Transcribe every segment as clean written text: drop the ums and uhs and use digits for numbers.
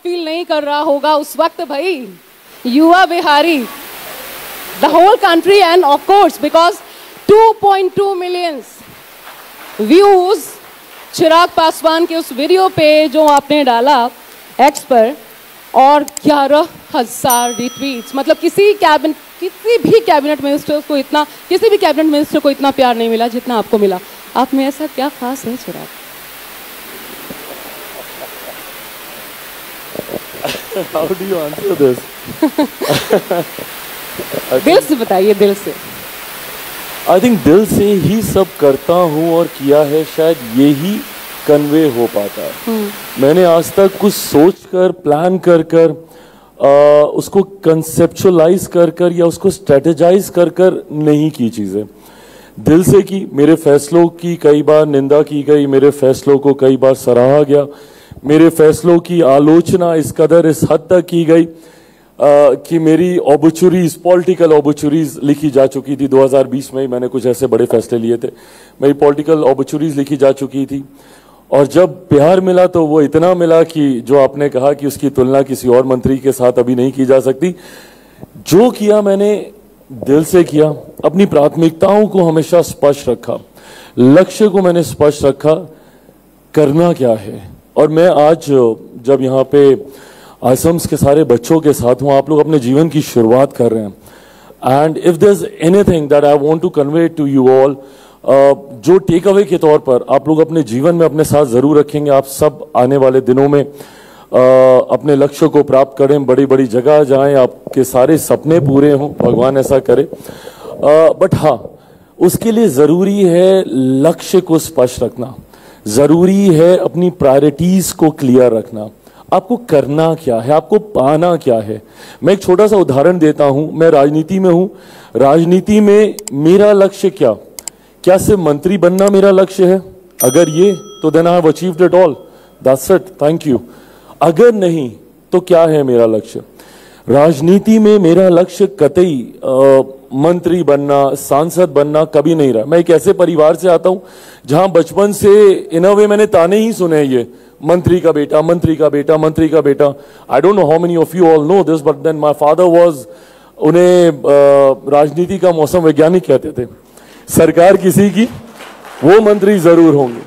Feel नहीं कर रहा होगा उस वक्त भाई, युवा Bihari, the whole country and of course because 2.2 million views Chirag Paswan के उस वीडियो पे जो आपने डाला एक्स पर, और 11,000 रिट्वीट्स। मतलब किसी भी कैबिनेट मिनिस्टर को इतना, किसी भी कैबिनेट मिनिस्टर को इतना प्यार नहीं मिला जितना आपको मिला। आप में ऐसा क्या खास है चिराग? How do you answer this? दिल से बताइए, दिल से। आई थिंक दिल से ही सब करता हूँ और किया है, शायद यही कन्वे हो पाता है। मैंने आज तक कुछ सोच कर, प्लान कर कर, उसको कंसेप्चुअलाइज कर कर या उसको स्ट्रेटेजाइज कर कर नहीं की चीजें, दिल से की। मेरे फैसलों की कई बार निंदा की गई, मेरे फैसलों को कई बार सराहा गया, मेरे फैसलों की आलोचना इस कदर, इस हद तक की गई कि मेरी ऑबचुरीज, पॉलिटिकल ऑबचुरीज लिखी जा चुकी थी। 2020 में ही मैंने कुछ ऐसे बड़े फैसले लिए थे, मेरी पॉलिटिकल ऑबचुरीज लिखी जा चुकी थी। और जब बिहार मिला तो वो इतना मिला कि जो आपने कहा कि उसकी तुलना किसी और मंत्री के साथ अभी नहीं की जा सकती। जो किया मैंने दिल से किया, अपनी प्राथमिकताओं को हमेशा स्पष्ट रखा, लक्ष्य को मैंने स्पष्ट रखा, करना क्या है। और मैं आज जब यहाँ पे आसम्स के सारे बच्चों के साथ हूँ, आप लोग अपने जीवन की शुरुआत कर रहे हैं, and if there is anything that I want to convey to you all, जो टेक अवे के तौर पर आप लोग अपने जीवन में अपने साथ जरूर रखेंगे। आप सब आने वाले दिनों में अपने लक्ष्य को प्राप्त करें, बड़ी बड़ी जगह जाएं, आपके सारे सपने पूरे हों, भगवान ऐसा करे। बट हाँ, उसके लिए जरूरी है लक्ष्य को स्पष्ट रखना, जरूरी है अपनी प्रायोरिटीज को क्लियर रखना। आपको करना क्या है, आपको पाना क्या है। मैं एक छोटा सा उदाहरण देता हूं। मैं राजनीति में हूं, राजनीति में मेरा लक्ष्य क्या सिर्फ मंत्री बनना मेरा लक्ष्य है? अगर ये, तो then I have achieved it all, that's it, thank you. अगर नहीं तो क्या है मेरा लक्ष्य? राजनीति में मेरा लक्ष्य कतई मंत्री बनना, सांसद बनना कभी नहीं रहा। मैं एक ऐसे परिवार से आता हूं जहां बचपन से इन अ वे मैंने ताने ही सुने, ये मंत्री का बेटा, मंत्री का बेटा, मंत्री का बेटा। I don't know how many of you all know this, but then my father was, उन्हें राजनीति का मौसम वैज्ञानिक कहते थे। सरकार किसी की, वो मंत्री जरूर होंगे।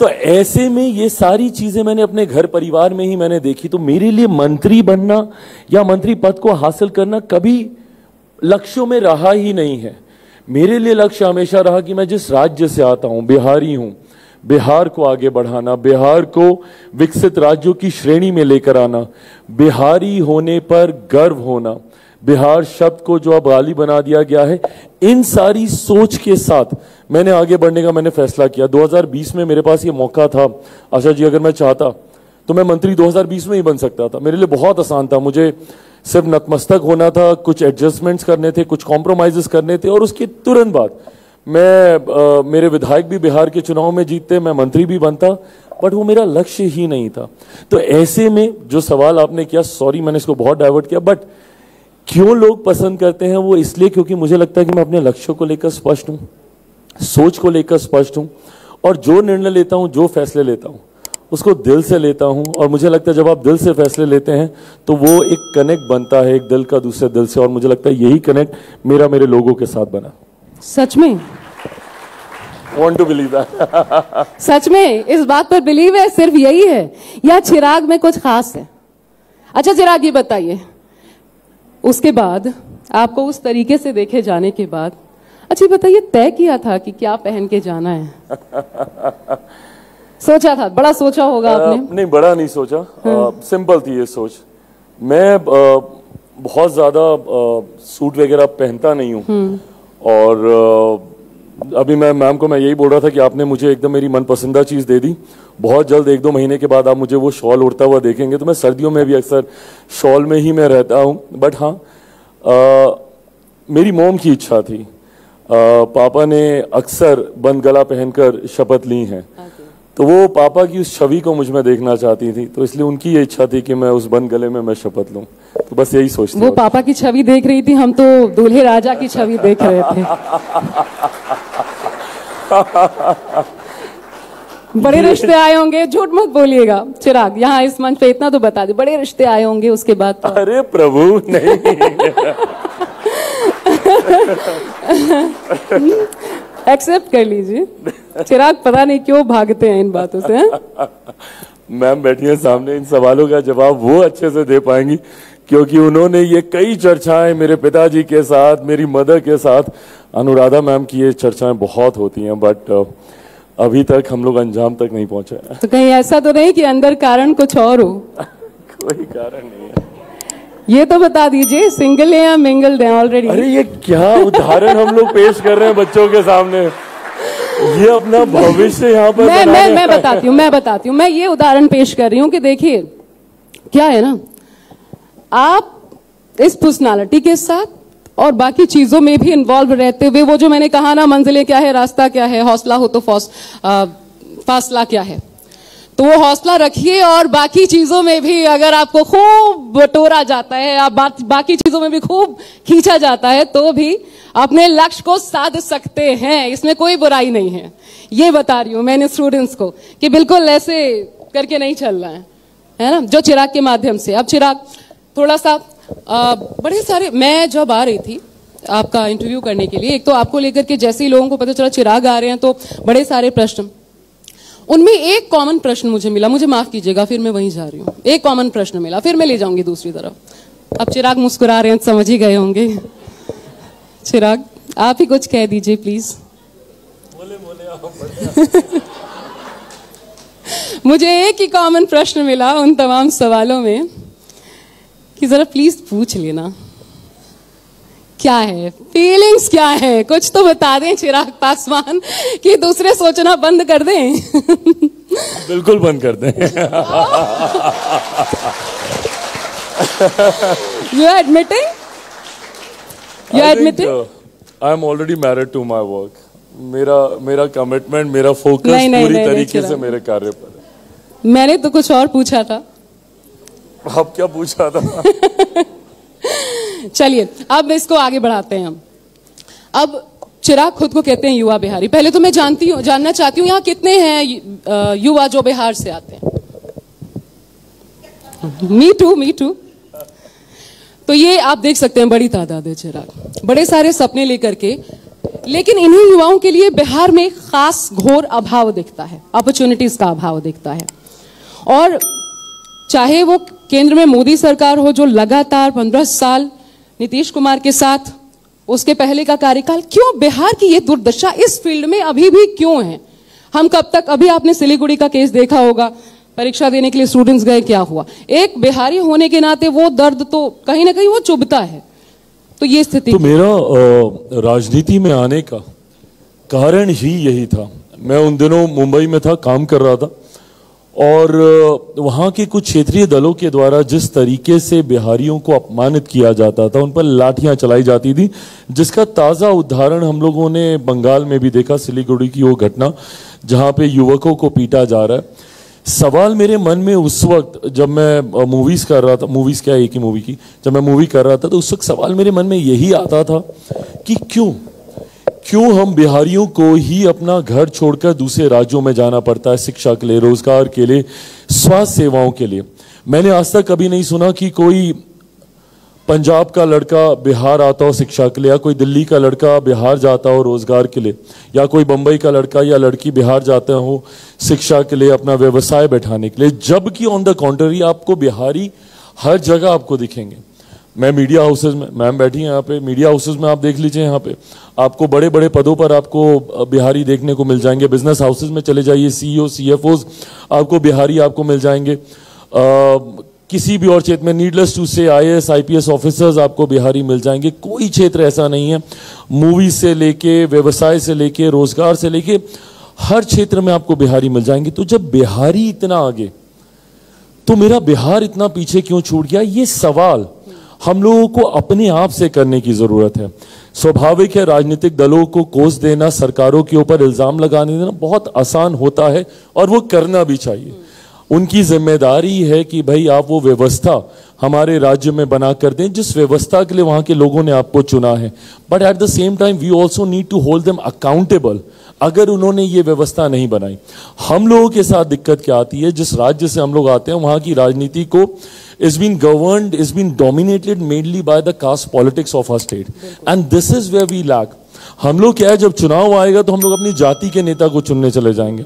तो ऐसे में ये सारी चीजें मैंने अपने घर परिवार में ही मैंने देखी। तो मेरे लिए मंत्री बनना या मंत्री पद को हासिल करना कभी लक्ष्यों में रहा ही नहीं है। मेरे लिए लक्ष्य हमेशा रहा कि मैं जिस राज्य से आता हूं, बिहारी हूं, बिहार को आगे बढ़ाना, बिहार को विकसित राज्यों की श्रेणी में लेकर आना, बिहारी होने पर गर्व होना, बिहार शब्द को जो अब गाली बना दिया गया है, इन सारी सोच के साथ मैंने आगे बढ़ने का मैंने फैसला किया। 2020 में मेरे पास ये मौका था, आशा जी, अगर मैं चाहता तो मैं मंत्री 2020 में ही बन सकता था। मेरे लिए बहुत आसान था, मुझे सिर्फ नतमस्तक होना था, कुछ एडजस्टमेंट्स करने थे, कुछ कॉम्प्रोमाइजेस करने थे, और उसके तुरंत बाद मेरे विधायक भी बिहार के चुनाव में जीतते, मैं मंत्री भी बनता। बट वो मेरा लक्ष्य ही नहीं था। तो ऐसे में जो सवाल आपने किया, सॉरी मैंने इसको बहुत डाइवर्ट किया, बट क्यों लोग पसंद करते हैं वो इसलिए क्योंकि मुझे लगता है कि मैं अपने लक्ष्य को लेकर स्पष्ट हूं, सोच को लेकर स्पष्ट हूं, और जो निर्णय लेता हूं, जो फैसले लेता हूं, उसको दिल से लेता हूं। और मुझे लगता है जब आप दिल से फैसले लेते हैं तो वो एक कनेक्ट बनता है, एक दिल का दूसरे दिल से, और मुझे लगता है यही कनेक्ट मेरे लोगों के साथ बना। सच में Want to believe that? सच में इस बात पर बिलीव है, सिर्फ यही है या चिराग में कुछ खास है? अच्छा चिराग, ये बताइए, उसके बाद आपको उस तरीके से देखे जाने के बाद, अच्छा बताइए, तय किया था कि क्या पहन के जाना है? सोचा था, बड़ा सोचा होगा आपने? नहीं, बड़ा नहीं सोचा, सिंपल थी ये सोच। मैं बहुत ज्यादा सूट वगैरह पहनता नहीं हूँ, और अभी मैं मैम को मैं यही बोल रहा था कि आपने मुझे एकदम मेरी मनपसंदा चीज दे दी। बहुत जल्द 1-2 महीने के बाद आप मुझे वो शॉल उड़ता हुआ देखेंगे। तो मैं सर्दियों में भी अक्सर शॉल में ही मैं रहता हूँ। बट हाँ, मेरी मॉम की इच्छा थी, पापा ने अक्सर बंद गला पहनकर शपथ ली हैं, तो वो पापा की उस छवि को मुझ में देखना चाहती थी, तो इसलिए उनकी ये इच्छा थी कि मैं उस बंद गले में मैं शपथ लूं। तो बस यही सोचती। वो पापा की छवि देख रही थी, हम तो दूल्हे राजा की छवि देख रहे थे। बड़े रिश्ते आए होंगे, झूठ मत बोलिएगा चिराग, यहाँ इस मंच पे इतना तो बता दे, बड़े रिश्ते आए होंगे उसके बाद तो। अरे प्रभु नहीं। एक्सेप्ट कर लीजिए चिराग, पता नहीं क्यों भागते हैं इन बातों से। मैम बैठी है सामने, इन सवालों का जवाब वो अच्छे से दे पाएंगी क्योंकि उन्होंने ये कई चर्चाएं मेरे पिताजी के साथ, मेरी मदर के साथ, अनुराधा मैम की ये चर्चाएं बहुत होती हैं, बट अभी तक हम लोग अंजाम तक नहीं पहुंचे। तो कहीं ऐसा तो नहीं कि अंदर कारण कुछ और हो? कोई कारण नहीं है। ये तो बता दीजिए, सिंगल है या मिंगल्ड है ऑलरेडी? अरे ये क्या उदाहरण हम लोग पेश कर रहे हैं बच्चों के सामने, ये अपना भविष्य यहाँ पर मैं बताती हूँ, मैं ये उदाहरण पेश कर रही हूँ कि देखिए क्या है ना, आप इस पर्सनालिटी के साथ और बाकी चीजों में भी इन्वॉल्व रहते हुए, वो जो मैंने कहा ना, मंजिलें क्या है, रास्ता क्या है, हौसला हो तो फासला क्या है, तो वो हौसला रखिए और बाकी चीजों में भी अगर आपको खूब बटोरा जाता है, आप बाकी चीजों में भी खूब खींचा जाता है, तो भी अपने लक्ष्य को साध सकते हैं, इसमें कोई बुराई नहीं है। ये बता रही हूं मैंने स्टूडेंट्स को कि बिल्कुल ऐसे करके नहीं चल रहा है ना, जो चिराग के माध्यम से। अब चिराग थोड़ा सा बड़े सारे, मैं जब आ रही थी आपका इंटरव्यू करने के लिए, एक तो आपको लेकर के जैसे ही लोगों को पता चला चिराग आ रहे हैं तो बड़े सारे प्रश्न, उनमें एक कॉमन प्रश्न मुझे मिला, मुझे माफ कीजिएगा फिर मैं वहीं जा रही हूँ, एक कॉमन प्रश्न मिला, फिर मैं ले जाऊंगी दूसरी तरफ। अब चिराग मुस्कुरा रहे हैं, समझ ही गए होंगे। चिराग आप ही कुछ कह दीजिए प्लीज। मुझे एक ही कॉमन प्रश्न मिला उन तमाम सवालों में कि जरा प्लीज पूछ लेना क्या है, फीलिंग्स क्या है, कुछ तो बता दें चिराग पासवान कि दूसरे सोचना बंद कर दें। बिल्कुल बंद कर दें। You are admitting? You are admitting? I am already married to my work. मेरा कमिटमेंट, मेरा फोकस पूरी तरीके से मेरे कार्य पर है। मैंने तो कुछ और पूछा था। आप क्या पूछा था? चलिए अब इसको आगे बढ़ाते हैं हम। अब चिराग खुद को कहते हैं युवा बिहारी। पहले तो मैं जानना चाहती हूँ यहाँ कितने हैं युवा जो बिहार से आते हैं? Me too. तो ये आप देख सकते हैं बड़ी तादाद है चिराग, बड़े सारे सपने लेकर के, लेकिन इन्हीं युवाओं के लिए बिहार में खास घोर अभाव दिखता है, अपॉर्चुनिटीज का अभाव दिखता है। और चाहे वो केंद्र में मोदी सरकार हो जो लगातार 15 साल नीतीश कुमार के साथ, उसके पहले का कार्यकाल, क्यों बिहार की ये दुर्दशा इस फील्ड में अभी भी क्यों है? हम कब तक, अभी आपने सिलीगुड़ी का केस देखा होगा, परीक्षा देने के लिए स्टूडेंट्स गए, क्या हुआ? एक बिहारी होने के नाते वो दर्द तो कहीं ना कहीं वो चुभता है। तो ये स्थिति, तो मेरा राजनीति में आने का कारण ही यही था। मैं उन दिनों मुंबई में था, काम कर रहा था, और वहाँ के कुछ क्षेत्रीय दलों के द्वारा जिस तरीके से बिहारियों को अपमानित किया जाता था, उन पर लाठियां चलाई जाती थी, जिसका ताज़ा उदाहरण हम लोगों ने बंगाल में भी देखा, सिलीगुड़ी की वो घटना जहाँ पे युवकों को पीटा जा रहा है। सवाल मेरे मन में उस वक्त जब मैं मूवीज कर रहा था, मूवीज क्या एक ही मूवी की, जब मैं मूवी कर रहा था तो उस वक्त सवाल मेरे मन में यही आता था कि क्यों हम बिहारियों को ही अपना घर छोड़कर दूसरे राज्यों में जाना पड़ता है, शिक्षा के लिए, रोजगार के लिए, स्वास्थ्य सेवाओं के लिए। मैंने आज तक कभी नहीं सुना कि कोई पंजाब का लड़का बिहार आता हो शिक्षा के लिए, या कोई दिल्ली का लड़का बिहार जाता हो रोजगार के लिए, या कोई बंबई का लड़का या लड़की बिहार जाते हो शिक्षा के लिए, अपना व्यवसाय बैठाने के लिए। जबकि ऑन द कॉन्ट्ररी आपको बिहारी हर जगह आपको दिखेंगे। मैं मीडिया हाउसेज में, मैम बैठी हैं यहाँ पे, मीडिया हाउसेज में आप देख लीजिए, यहाँ पे आपको बड़े बड़े पदों पर आपको बिहारी देखने को मिल जाएंगे। बिजनेस हाउसेज में चले जाइए, CEO, CFOs आपको बिहारी आपको मिल जाएंगे। किसी भी और क्षेत्र में, नीडलेस टू से, IAS IPS ऑफिसर्स आपको बिहारी मिल जाएंगे। कोई क्षेत्र ऐसा नहीं है, मूवी से लेके, व्यवसाय से लेके, रोजगार से लेके, हर क्षेत्र में आपको बिहारी मिल जाएंगे। तो जब बिहारी इतना आगे, तो मेरा बिहार इतना पीछे क्यों छूट गया? ये सवाल हम लोगों को अपने आप से करने की जरूरत है। स्वाभाविक है, राजनीतिक दलों को कोस देना, सरकारों के ऊपर इल्जाम लगाने देना बहुत आसान होता है और वो करना भी चाहिए। उनकी जिम्मेदारी है कि भाई आप वो व्यवस्था हमारे राज्य में बना कर दें जिस व्यवस्था के लिए वहां के लोगों ने आपको चुना है। But at the same time we also need to hold them accountable अगर उन्होंने ये व्यवस्था नहीं बनाई। हम लोगों के साथ दिक्कत क्या आती है, जिस राज्य से हम लोग आते हैं वहां की राजनीति को is been governed, is been dominated mainly by the caste politics of our state, and this is where we lack. हम लोग क्या है, जब चुनाव आएगा तो हम लोग अपनी जाति के नेता को चुनने चले जाएंगे।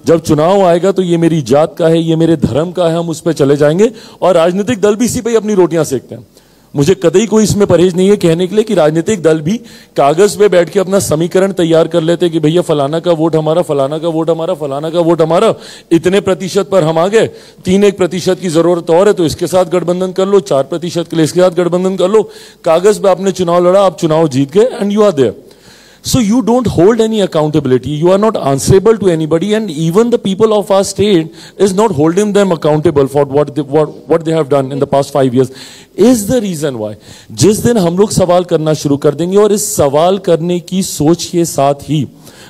जब चुनाव आएगा तो ये मेरी जात का है, ये मेरे धर्म का है, हम उस पर चले जाएंगे और राजनीतिक दल भी इसी पे अपनी रोटियां सेकते हैं। मुझे कतई कोई इसमें परहेज नहीं है कहने के लिए कि राजनीतिक दल भी कागज पे बैठ के अपना समीकरण तैयार कर लेते हैं कि भैया फलाना का वोट हमारा, फलाना का वोट हमारा, फलाना का वोट हमारा, इतने प्रतिशत पर हम आ गए, 3-1% की जरूरत और है तो इसके साथ गठबंधन कर लो, 4% के लिए इसके साथ गठबंधन कर लो। कागज पे आपने चुनाव लड़ा, आप चुनाव जीत गए and you are there. So you don't hold any accountability. You are not answerable to anybody, and even the people of our state is not holding them accountable for what they have done in the past 5 years. Is the reason why. जिस दिन हम लोग सवाल करना शुरू कर देंगे और इस सवाल करने की सोच के साथ ही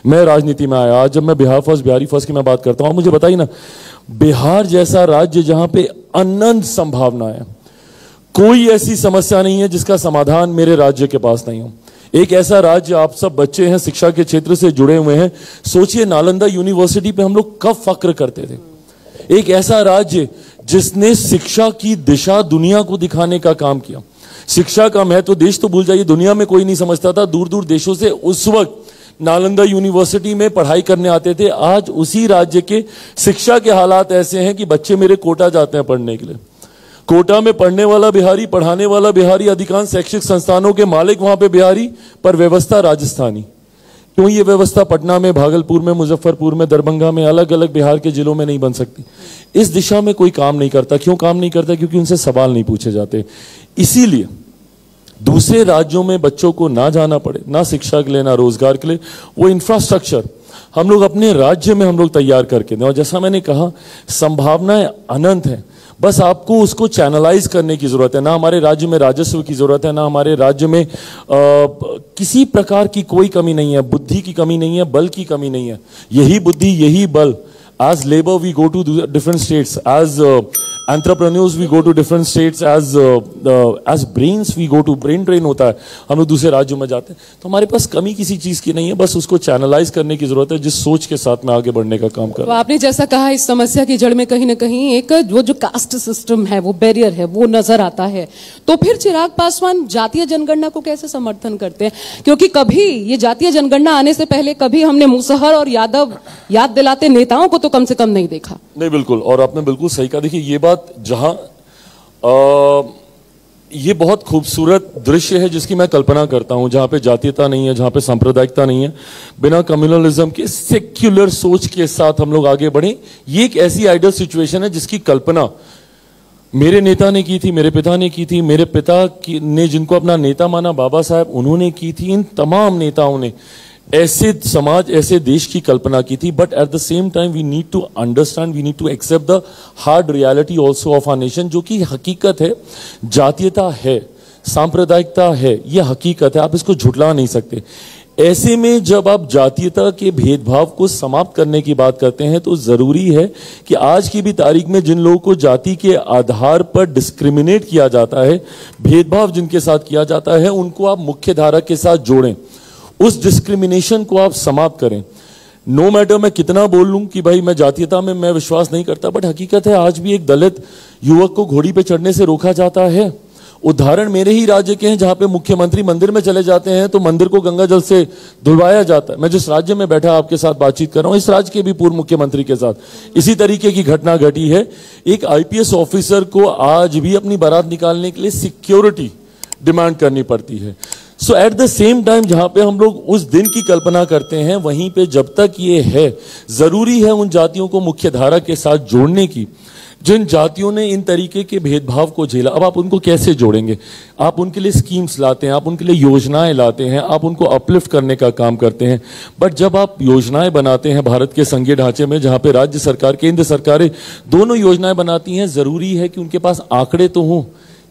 मैं राजनीति में आया। आज जब मैं बिहार फर्स्ट, बिहारी फर्स्ट की मैं बात करता हूँ, मुझे बताइए ना, बिहार जैसा राज्य जहां पे अनंत संभावना है, कोई ऐसी समस्या नहीं है जिसका समाधान मेरे राज्य के पास नहीं हो। एक ऐसा राज्य, आप सब बच्चे हैं, शिक्षा के क्षेत्र से जुड़े हुए हैं, सोचिए नालंदा यूनिवर्सिटी पे हम लोग कब फक्र करते थे। एक ऐसा राज्य जिसने शिक्षा की दिशा दुनिया को दिखाने का काम किया। शिक्षा का महत्व देश तो भूल जाइए, दुनिया में कोई नहीं समझता था। दूर दूर देशों से उस वक्त नालंदा यूनिवर्सिटी में पढ़ाई करने आते थे। आज उसी राज्य के शिक्षा के हालात ऐसे हैं कि बच्चे मेरे कोटा जाते हैं पढ़ने के लिए। कोटा में पढ़ने वाला बिहारी, पढ़ाने वाला बिहारी, अधिकांश शैक्षिक संस्थानों के मालिक वहां पे बिहारी, पर व्यवस्था राजस्थानी। क्यों ये व्यवस्था पटना में, भागलपुर में, मुजफ्फरपुर में, दरभंगा में, अलग अलग बिहार के जिलों में नहीं बन सकती? इस दिशा में कोई काम नहीं करता। क्यों काम नहीं करता? क्योंकि उनसे सवाल नहीं पूछे जाते। इसीलिए दूसरे राज्यों में बच्चों को ना जाना पड़े, ना शिक्षा के लिए, ना रोजगार के लिए, वो इंफ्रास्ट्रक्चर हम लोग अपने राज्य में हम लोग तैयार करके दें। और जैसा मैंने कहा, संभावनाएं अनंत है, बस आपको उसको चैनलाइज करने की जरूरत है। ना हमारे राज्य में राजस्व की जरूरत है, ना हमारे राज्य में किसी प्रकार की कोई कमी नहीं है, बुद्धि की कमी नहीं है, बल की कमी नहीं है। यही बुद्धि, यही बल, as labor we go to different states, as entrepreneurs we go to different states, as brains we go to, brain drain होता है, हम लोग दूसरे राज्यों में जाते हैं। तो हमारे पास कमी किसी चीज की नहीं है, बस उसको चैनलाइज करने की जरूरत है, जिस सोच के साथ में आगे बढ़ने का काम कर। तो आपने जैसा कहा, इस समस्या की जड़ में कहीं ना कहीं एक वो जो कास्ट सिस्टम है, वो बैरियर है, वो नजर आता है। तो फिर चिराग पासवान जातीय जनगणना को कैसे समर्थन करते हैं? क्योंकि कभी ये जातीय जनगणना आने से पहले कभी हमने मुसहर और यादव याद दिलाते नेताओं को तो कम से कम नहीं देखा। नहीं, बिल्कुल, और आपने बिल्कुल सही कहा। देखिए, ये बात जहां ये बहुत खूबसूरत दृश्य है जिसकी मैं कल्पना करता हूं, जहां पे जातीयता नहीं है, जहां पे सांप्रदायिकता नहीं है, बिना कम्युनलिज्म के सेक्युलर सोच के साथ हम लोग आगे बढ़े। ये एक ऐसी आइडियल सिचुएशन है जिसकी कल्पना मेरे नेता ने की थी, मेरे पिता ने की थी, मेरे पिता ने जिनको अपना नेता माना, बाबा साहब, उन्होंने की थी। इन तमाम नेताओं ने ऐसे समाज, ऐसे देश की कल्पना की थी। But at the same time we need to understand, we need to accept the hard reality also of our nation, जो कि हकीकत है। जातीयता है, सांप्रदायिकता है, यह हकीकत है, आप इसको झुठला नहीं सकते। ऐसे में जब आप जातीयता के भेदभाव को समाप्त करने की बात करते हैं तो जरूरी है कि आज की भी तारीख में जिन लोगों को जाति के आधार पर डिस्क्रिमिनेट किया जाता है, भेदभाव जिनके साथ किया जाता है, उनको आप मुख्य धारा के साथ जोड़ें, उस डिस्क्रिमिनेशन को आप समाप्त करें। नो मैटर मैं कितना बोल लूं कि भाई मैं जातीयता में मैं विश्वास नहीं करता, बट हकीकत है आज भी एक दलित युवक को घोड़ी पे चढ़ने से रोका जाता है। उदाहरण मेरे ही राज्य के हैं, जहां पे मुख्यमंत्री मंदिर में चले जाते हैं तो मंदिर को गंगा जल से धुलवाया जाता है। मैं जिस राज्य में बैठा आपके साथ बातचीत कर रहा हूं, इस राज्य के भी पूर्व मुख्यमंत्री के साथ इसी तरीके की घटना घटी है। एक आईपीएस ऑफिसर को आज भी अपनी बारात निकालने के लिए सिक्योरिटी डिमांड करनी पड़ती है। सो एट द सेम टाइम जहां पे हम लोग उस दिन की कल्पना करते हैं, वहीं पे जब तक ये है, जरूरी है उन जातियों को मुख्य धारा के साथ जोड़ने की जिन जातियों ने इन तरीके के भेदभाव को झेला। अब आप उनको कैसे जोड़ेंगे? आप उनके लिए स्कीम्स लाते हैं, आप उनके लिए योजनाएं लाते हैं, आप उनको अपलिफ्ट करने का काम करते हैं। बट जब आप योजनाएं बनाते हैं भारत के संघीय ढांचे में, जहां पे राज्य सरकार, केंद्र सरकारें दोनों योजनाएं बनाती हैं, जरूरी है कि उनके पास आंकड़े तो हों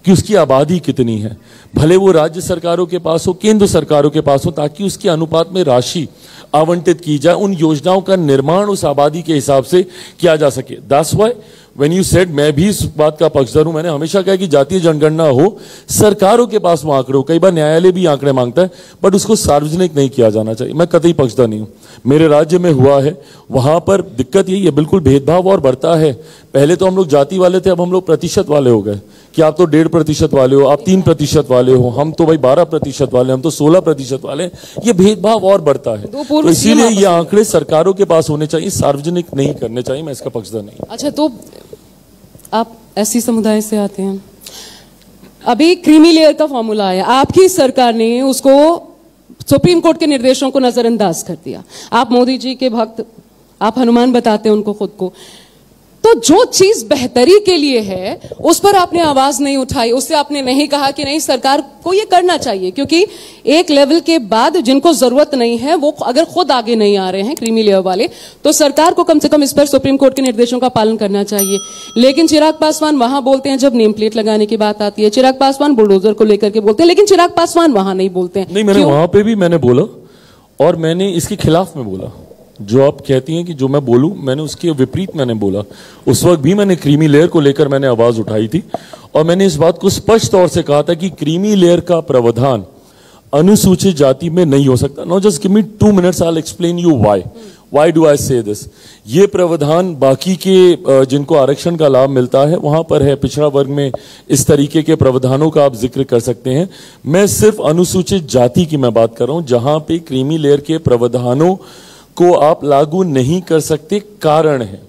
कि उसकी आबादी कितनी है। भले वो राज्य सरकारों के पास हो, केंद्र सरकारों के पास हो, ताकि उसके अनुपात में राशि आवंटित की जाए, उन योजनाओं का निर्माण उस आबादी के हिसाब से किया जा सके। That's why when you said, मैं भी इस बात का पक्षधर हूं। मैंने हमेशा कहा कि जातीय जनगणना हो, सरकारों के पास वो आंकड़े हो, कई बार न्यायालय भी आंकड़े मांगता है, बट उसको सार्वजनिक नहीं किया जाना चाहिए। मैं कतई पक्षधर नहीं हूं। मेरे राज्य में हुआ है, वहां पर दिक्कत यही है, बिल्कुल भेदभाव और बढ़ता है। पहले तो हम लोग जाति वाले थे, अब हम लोग प्रतिशत वाले हो गए कि आप तो 1.5% वाले हो, आप 3% वाले हो, हम तो भाई 12% वाले, हम तो 16% वाले। ये भेदभाव और बढ़ता है, तो इसीलिए ये आंकड़े सरकारों के पास होने चाहिए, सार्वजनिक नहीं करने चाहिए। मैं इसका पक्षधर नहीं। अच्छा, तो आप एससी समुदाय से आते हैं, अभी क्रीमी लेयर का फॉर्मूला आया, आपकी सरकार ने उसको सुप्रीम कोर्ट के निर्देशों को नजरअंदाज कर दिया। आप मोदी जी के भक्त, आप हनुमान बताते हैं उनको खुद को, तो जो चीज बेहतरी के लिए है उस पर आपने आवाज नहीं उठाई, उससे आपने नहीं कहा कि नहीं सरकार को ये करना चाहिए, क्योंकि एक लेवल के बाद जिनको जरूरत नहीं है वो अगर खुद आगे नहीं आ रहे हैं क्रीमी लेयर वाले, तो सरकार को कम से कम इस पर सुप्रीम कोर्ट के निर्देशों का पालन करना चाहिए। लेकिन चिराग पासवान वहां बोलते हैं जब नेम प्लेट लगाने की बात आती है, चिराग पासवान बुलडोजर को लेकर के बोलते हैं, लेकिन चिराग पासवान वहां नहीं बोलते हैं। नहीं, मैंने वहां पे भी मैंने बोला, और मैंने इसके खिलाफ में बोला। जो आप कहती हैं कि जो मैं बोलूं, मैंने उसके विपरीत मैंने बोला। उस वक्त भी मैंने क्रीमी लेयर को लेकर मैंने आवाज उठाई थी, और मैंने इस बात को स्पष्ट तौर से कहा था कि क्रीमी लेयर का प्रावधान अनुसूचित जाति में नहीं हो सकता। No, just give me 2 minutes, I will explain you why do I say this. ये प्रावधान बाकी के जिनको आरक्षण का लाभ मिलता है वहां पर है, पिछड़ा वर्ग में इस तरीके के प्रावधानों का आप जिक्र कर सकते हैं। मैं सिर्फ अनुसूचित जाति की मैं बात कर रहा हूं, जहां पे क्रीमी लेयर के प्रावधानों को आप लागू नहीं कर सकते। कारण है,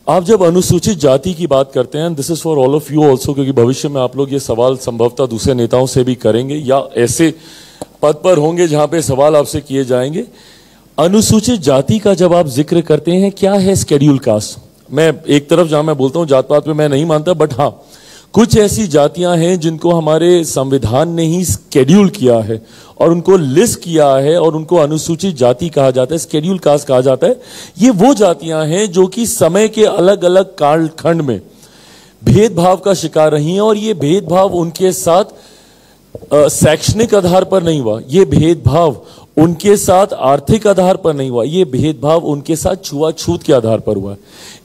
आप जब अनुसूचित जाति की बात करते हैं, this is for all of you also, क्योंकि भविष्य में आप लोग ये सवाल संभवतः दूसरे नेताओं से भी करेंगे या ऐसे पद पर होंगे जहां पे सवाल आपसे किए जाएंगे। अनुसूचित जाति का जब आप जिक्र करते हैं, क्या है शेड्यूल कास्ट? मैं एक तरफ जहां मैं बोलता हूं जात पात में मैं नहीं मानता, बट हाँ, कुछ ऐसी जातियां हैं जिनको हमारे संविधान ने ही शेड्यूल किया है और उनको लिस्ट किया है और उनको अनुसूचित जाति कहा जाता है, शेड्यूल कास्ट कहा जाता है। ये वो जातियां हैं जो कि समय के अलग अलग कालखंड में भेदभाव का शिकार रही हैं, और ये भेदभाव उनके साथ शैक्षणिक आधार पर नहीं हुआ, ये भेदभाव उनके साथ आर्थिक आधार पर नहीं हुआ, ये भेदभाव उनके साथ छुआछूत के आधार पर हुआ।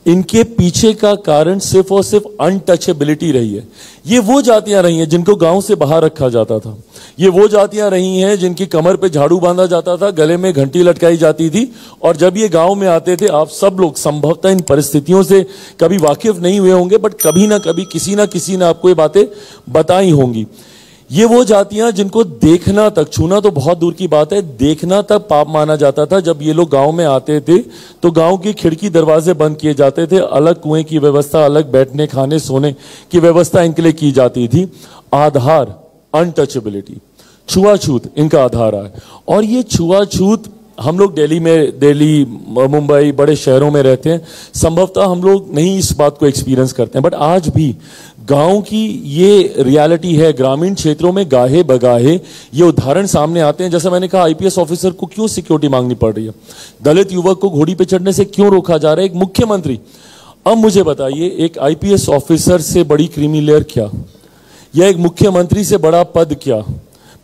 इनके पीछे का कारण सिर्फ और सिर्फ अनटचेबिलिटी रही है। ये वो जातियां रही हैं जिनको गांव से बाहर रखा जाता था, ये वो जातियां रही हैं जिनकी कमर पे झाड़ू बांधा जाता था, गले में घंटी लटकाई जाती थी, और जब ये गांव में आते थे, आप सब लोग संभवतः इन परिस्थितियों से कभी वाकिफ नहीं हुए होंगे, बट कभी ना कभी किसी ना आपको ये बातें बताई होंगी। ये वो जातियां जिनको देखना तक, छूना तो बहुत दूर की बात है, देखना तक पाप माना जाता था। जब ये लोग गांव में आते थे तो गांव की खिड़की दरवाजे बंद किए जाते थे, अलग कुएं की व्यवस्था, अलग बैठने खाने सोने की व्यवस्था इनके लिए की जाती थी। आधार अनटचेबिलिटी, छुआछूत इनका आधार है। और ये छुआछूत हम लोग दिल्ली मुंबई बड़े शहरों में रहते हैं, संभवतः हम लोग नहीं इस बात को एक्सपीरियंस करते हैं, बट आज भी गांव की ये रियलिटी है। ग्रामीण क्षेत्रों में गाहे बगाहे ये उदाहरण सामने आते हैं। जैसा मैंने कहा, आईपीएस ऑफिसर को क्यों सिक्योरिटी मांगनी पड़ रही है, दलित युवक को घोड़ी पे चढ़ने से क्यों रोका जा रहा है, एक मुख्यमंत्री। अब मुझे बताइए, एक आईपीएस ऑफिसर से बड़ी क्रीमी लेयर क्या, या एक मुख्यमंत्री से बड़ा पद क्या?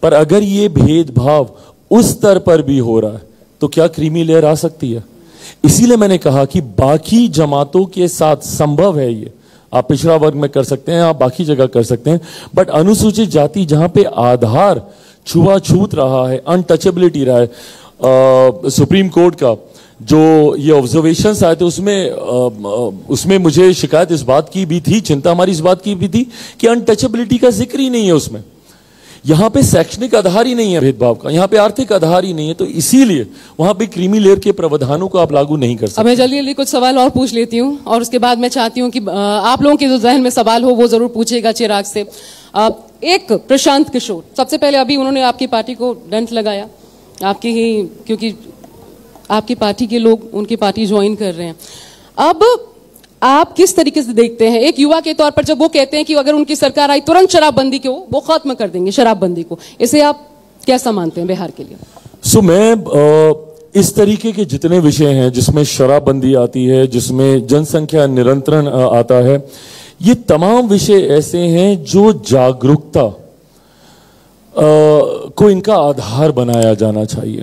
पर अगर ये भेदभाव उस स्तर पर भी हो रहा है तो क्या क्रीमी लेयर आ सकती है? इसीलिए मैंने कहा कि बाकी जमातों के साथ संभव है ये, आप पिछड़ा वर्ग में कर सकते हैं, आप बाकी जगह कर सकते हैं, बट अनुसूचित जाति जहां पे आधार छुआछूत रहा है, अनटचेबिलिटी रहा है, सुप्रीम कोर्ट का जो ये ऑब्जर्वेशंस आए थे उसमें मुझे शिकायत इस बात की भी थी, चिंता हमारी इस बात की भी थी कि अनटचेबिलिटी का जिक्र ही नहीं है उसमें। यहां पे शैक्षणिक आधार ही नहीं है भेदभाव का, यहां पे आर्थिक आधार ही नहीं है, तो इसीलिए वहां पे क्रीमी लेयर के प्रावधानों को आप लागू नहीं कर सकते। अब मैं जल्दी जल्दी कुछ सवाल और पूछ लेती हूं, और उसके बाद मैं चाहती हूं कि आप लोगों के जो जहन में सवाल हो वो जरूर पूछेगा चिराग से। एक प्रशांत किशोर, सबसे पहले अभी उन्होंने आपकी पार्टी को डंट लगाया, आपकी ही, क्योंकि आपकी पार्टी के लोग उनकी पार्टी ज्वाइन कर रहे हैं। अब आप किस तरीके से देखते हैं एक युवा के तौर पर, जब वो कहते हैं कि अगर उनकी सरकार आई तुरंत शराबबंदी को वो खत्म कर देंगे, शराबबंदी को, इसे आप कैसा मानते हैं बिहार के लिए? मैं इस तरीके के जितने विषय हैं जिसमें शराबबंदी आती है, जिसमें जनसंख्या नियंत्रण आता है, ये तमाम विषय ऐसे हैं जो जागरूकता को इनका आधार बनाया जाना चाहिए।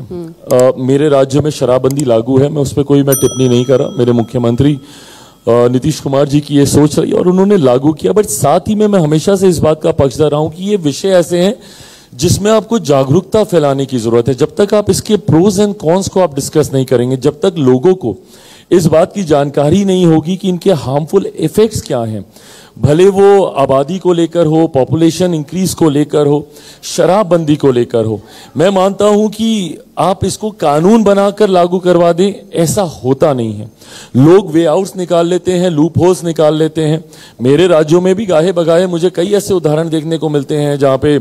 मेरे राज्य में शराबबंदी लागू है, मैं उस पर कोई टिप्पणी नहीं कर रहा। मेरे मुख्यमंत्री नीतीश कुमार जी की ये सोच रही और उन्होंने लागू किया। बट साथ ही में मैं हमेशा से इस बात का पक्षधर रहा हूं कि ये विषय ऐसे हैं जिसमें आपको जागरूकता फैलाने की जरूरत है। जब तक आप इसके प्रोज एंड कॉन्स को आप डिस्कस नहीं करेंगे, जब तक लोगों को इस बात की जानकारी नहीं होगी कि इनके हार्मफुल इफेक्ट्स क्या हैं, भले वो आबादी को लेकर हो, पॉपुलेशन इंक्रीज को लेकर हो, शराबबंदी को लेकर हो, मैं मानता हूं कि आप इसको कानून बनाकर लागू करवा दें, ऐसा होता नहीं है। लोग वे आउट्स निकाल लेते हैं, लूप होल्स निकाल लेते हैं। मेरे राज्यों में भी गाहे बगाहे मुझे कई ऐसे उदाहरण देखने को मिलते हैं जहां पे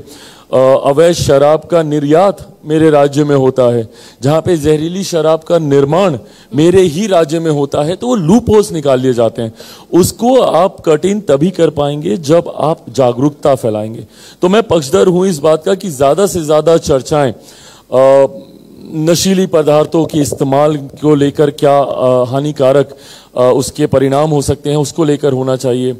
अवैध शराब का निर्यात मेरे राज्य में होता है, जहां पे जहरीली शराब का निर्माण मेरे ही राज्य में होता है, तो वो लूप होल्स निकाल लिए जाते हैं। उसको आप कटिंग तभी कर पाएंगे जब आप जागरूकता फैलाएंगे। तो मैं पक्षधर हूं इस बात का कि ज्यादा से ज्यादा चर्चाएं नशीली पदार्थों के इस्तेमाल को लेकर क्या हानिकारक उसके परिणाम हो सकते हैं उसको लेकर होना चाहिए।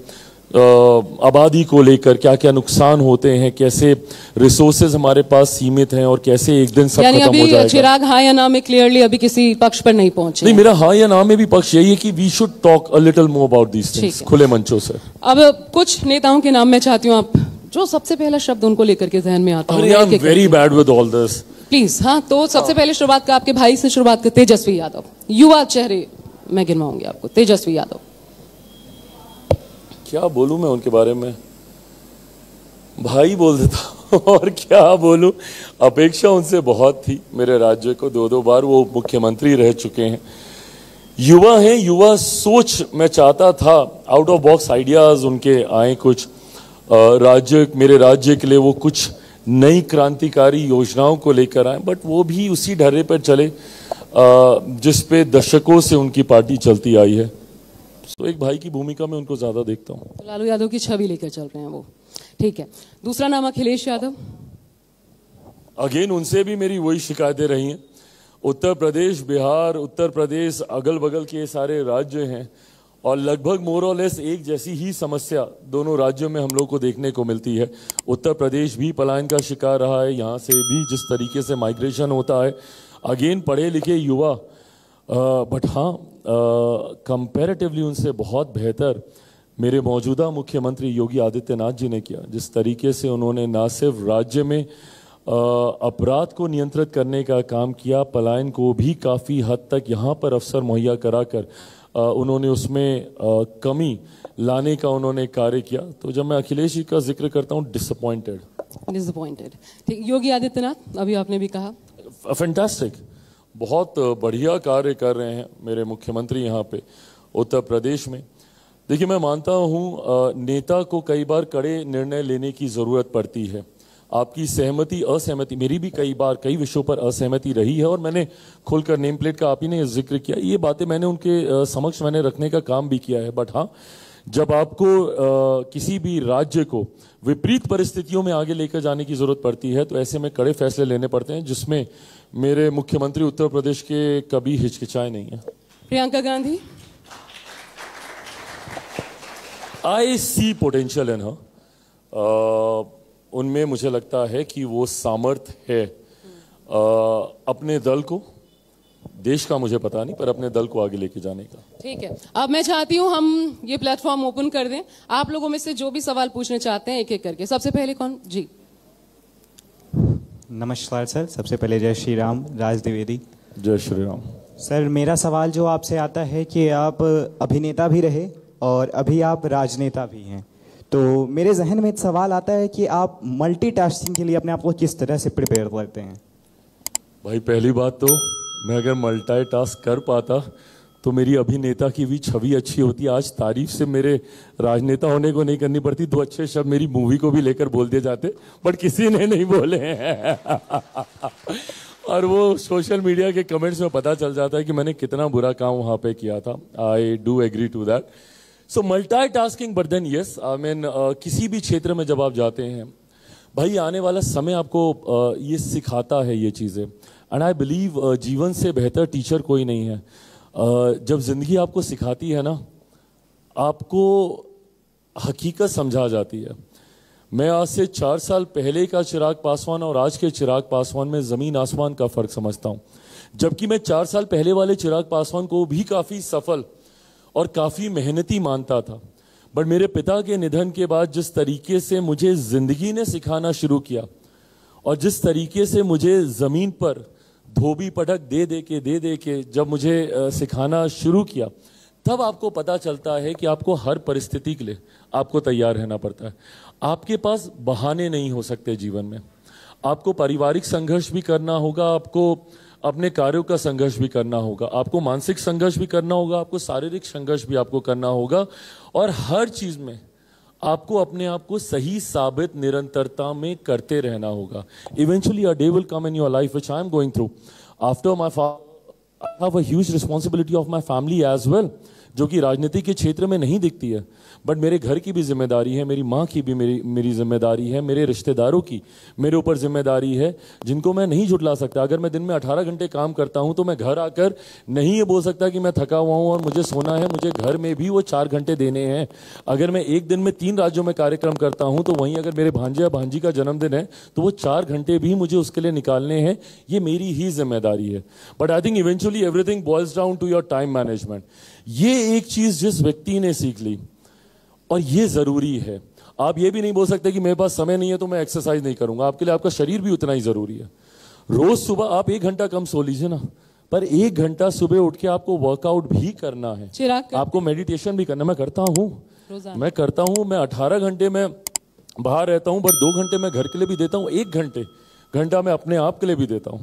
आबादी को लेकर क्या क्या नुकसान होते हैं, कैसे रिसोर्सेज हमारे पास सीमित हैं और कैसे एक दिन सब खत्म हो जाएगा। चिराग हाँ या ना में क्लियरली अभी किसी पक्ष पर नहीं पहुंचे। नहीं, मेरा हाँ या ना में भी पक्ष यही है कि we should talk a little more about these things खुले मंचों से। अब कुछ नेताओं के नाम मैं चाहती हूँ आप जो सबसे पहला शब्द उनको लेकर के जहन में आता है। I am very bad with all this please. हाँ, तो सबसे पहले शुरुआत का आपके भाई से शुरुआत कर, तेजस्वी यादव। युवा चेहरे मैं गिनवाऊंगी आपको। तेजस्वी यादव, क्या बोलूं मैं उनके बारे में, भाई बोल देता और क्या बोलूं। अपेक्षा उनसे बहुत थी, मेरे राज्य को 2-2 बार वो मुख्यमंत्री रह चुके हैं। युवा हैं, युवा सोच मैं चाहता था, आउट ऑफ बॉक्स आइडियाज उनके आए कुछ मेरे राज्य के लिए वो कुछ नई क्रांतिकारी योजनाओं को लेकर आए, बट वो भी उसी ढर्रे पर चले जिस पे दशकों से उनकी पार्टी चलती आई है। तो एक भाई की भूमिका में उनको ज्यादा देखता हूँ। तो लालू यादव की छवि लेकर चल रहे हैं वो, ठीक है। दूसरा नाम अखिलेश यादव। अगेन उनसे भी मेरी वही शिकायतें रही हैं। उत्तर प्रदेश, बिहार, उत्तर प्रदेश, अगल बगल के सारे राज्य हैं और लगभग मोर और लेस एक जैसी ही समस्या दोनों राज्यों में हम लोग को देखने को मिलती है। उत्तर प्रदेश भी पलायन का शिकार रहा है, यहाँ से भी जिस तरीके से माइग्रेशन होता है, अगेन पढ़े लिखे युवा, बट हाँ कंपैरेटिवली उनसे बहुत बेहतर मेरे मौजूदा मुख्यमंत्री योगी आदित्यनाथ जी ने किया। जिस तरीके से उन्होंने न सिर्फ राज्य में अपराध को नियंत्रित करने का काम किया, पलायन को भी काफ़ी हद तक यहाँ पर अवसर मुहैया कराकर उन्होंने उसमें कमी लाने का उन्होंने कार्य किया। तो जब मैं अखिलेश जी का जिक्र करता हूँ, डिसअपॉइंटेड। ठीक, योगी आदित्यनाथ अभी आपने भी कहा, फैंटास्टिक, बहुत बढ़िया कार्य कर रहे हैं मेरे मुख्यमंत्री यहाँ पे उत्तर प्रदेश में। देखिए, मैं मानता हूँ नेता को कई बार कड़े निर्णय लेने की ज़रूरत पड़ती है। आपकी सहमति असहमति, मेरी भी कई बार कई विषयों पर असहमति रही है और मैंने खुलकर नेम प्लेट का आप ही ने जिक्र किया, ये बातें मैंने उनके समक्ष मैंने रखने का काम भी किया है। बट हाँ, जब आपको किसी भी राज्य को विपरीत परिस्थितियों में आगे लेकर जाने की जरूरत पड़ती है तो ऐसे में कड़े फैसले लेने पड़ते हैं, जिसमें मेरे मुख्यमंत्री उत्तर प्रदेश के कभी हिचकिचाए नहीं है। प्रियंका गांधी, आई सी पोटेंशियल इन हर। उनमें मुझे लगता है कि वो सामर्थ्य है अपने दल को, देश का मुझे पता नहीं, पर अपने दल को आगे लेके जाने का। ठीक है, अब मैं चाहती हूँ हम ये प्लेटफॉर्म ओपन कर दें, आप लोगों में से जो भी सवाल पूछने चाहते हैं एक एक करके। सबसे पहले कौन जी? नमस्कार सर, सबसे पहले जय श्री राम। राज द्विवेदी। जय श्री राम। सर, मेरा सवाल जो आपसे आता है कि आप अभिनेता भी रहे और अभी आप राजनेता भी हैं, तो मेरे जहन में एक सवाल आता है कि आप मल्टीटास्किंग के लिए अपने आप को किस तरह से प्रिपेयर करते हैं? भाई, पहली बात तो मैं अगर मल्टीटास्क कर पाता तो मेरी अभिनेता की भी छवि अच्छी होती। आज तारीफ से मेरे राजनेता होने को नहीं करनी पड़ती, 2 अच्छे शब्द मेरी मूवी को भी लेकर बोल दिए जाते, बट किसी ने नहीं बोले हैं। और वो सोशल मीडिया के कमेंट्स में पता चल जाता है कि मैंने कितना बुरा काम वहां पे किया था। I do agree to that. So multitasking, but then yes, I mean किसी भी क्षेत्र में जब आप जाते हैं, भाई आने वाला समय आपको ये सिखाता है ये चीज़ें। एंड आई बिलीव जीवन से बेहतर टीचर कोई नहीं है। जब जिंदगी आपको सिखाती है ना, आपको हकीकत समझा जाती है। मैं आज से 4 साल पहले का चिराग पासवान और आज के चिराग पासवान में जमीन आसमान का फर्क समझता हूं। जबकि मैं 4 साल पहले वाले चिराग पासवान को भी काफी सफल और काफ़ी मेहनती मानता था। बट मेरे पिता के निधन के बाद जिस तरीके से मुझे ज़िंदगी ने सिखाना शुरू किया और जिस तरीके से मुझे ज़मीन पर धोबी पटक दे दे के जब मुझे सिखाना शुरू किया, तब आपको पता चलता है कि आपको हर परिस्थिति के लिए आपको तैयार रहना पड़ता है। आपके पास बहाने नहीं हो सकते जीवन में। आपको पारिवारिक संघर्ष भी करना होगा, आपको अपने कार्यों का संघर्ष भी करना होगा, आपको मानसिक संघर्ष भी करना होगा, आपको शारीरिक संघर्ष भी आपको करना होगा, और हर चीज में आपको अपने आप को सही साबित निरंतरता में करते रहना होगा। Eventually a day will come in your life which I am going through after my father. I have a huge responsibility of my family as well, जो कि राजनीति के क्षेत्र में नहीं दिखती है, बट मेरे घर की भी जिम्मेदारी है, मेरी माँ की भी मेरी जिम्मेदारी है, मेरे रिश्तेदारों की मेरे ऊपर जिम्मेदारी है, जिनको मैं नहीं झुठला सकता। अगर मैं दिन में 18 घंटे काम करता हूं तो मैं घर आकर नहीं ये बोल सकता कि मैं थका हुआ हूं और मुझे सोना है, मुझे घर में भी वो 4 घंटे देने हैं। अगर मैं एक दिन में 3 राज्यों में कार्यक्रम करता हूं तो वहीं अगर मेरे भांजे या भांजी का जन्मदिन है तो वो 4 घंटे भी मुझे उसके लिए निकालने हैं। ये मेरी ही जिम्मेदारी है। But I think eventually everything boils down to your time management. ये एक चीज जिस व्यक्ति ने सीख ली और ये जरूरी है। आप ये भी नहीं बोल सकते कि मेरे पास समय नहीं है तो मैं एक्सरसाइज नहीं करूंगा। आपके लिए आपका शरीर भी उतना ही जरूरी है। रोज सुबह आप 1 घंटा कम सो लीजिए ना, पर 1 घंटा सुबह उठ के आपको वर्कआउट भी करना है, आपको मेडिटेशन भी करना। मैं करता हूं, मैं 18 घंटे में बाहर रहता हूं, पर 2 घंटे मैं घर के लिए भी देता हूं, 1 घंटा मैं अपने आप के लिए भी देता हूं।